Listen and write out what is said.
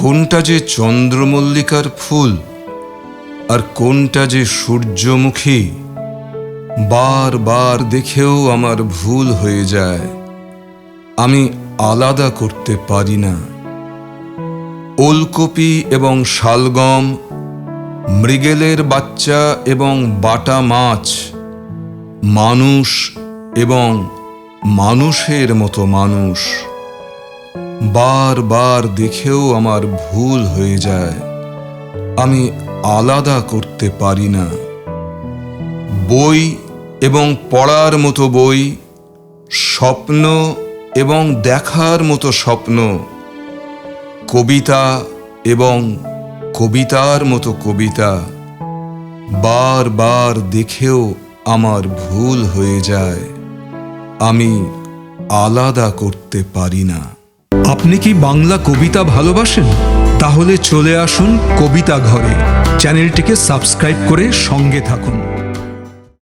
কোনটা যে চন্দ্রমল্লিকার ফুল আর কোনটা যে সূর্যমুখী বারবার দেখেও আমার ভুল হয়ে যায়। আমি আলাদা করতে পারি না। ওলকপি এবং শালগম, মৃগেলের বাচ্চা এবং বাটা মাছ, মানুষ এবং মানুষের মতো মানুষ বারবার দেখেও আমার ভুল হয়ে যায়। আমি আলাদা করতে পারি না। বই এবং পড়ার মতো বই, স্বপ্ন এবং দেখার মতো স্বপ্ন, কবিতা এবং কবিতার মতো কবিতা বারবার দেখেও আমার ভুল হয়ে যায়। আমি আলাদা করতে পারি না। আপনি কি বাংলা কবিতা ভালোবাসেন? তাহলে চলে আসুন কবিতা ঘরে। চ্যানেলটিকে সাবস্ক্রাইব করে সঙ্গে থাকুন।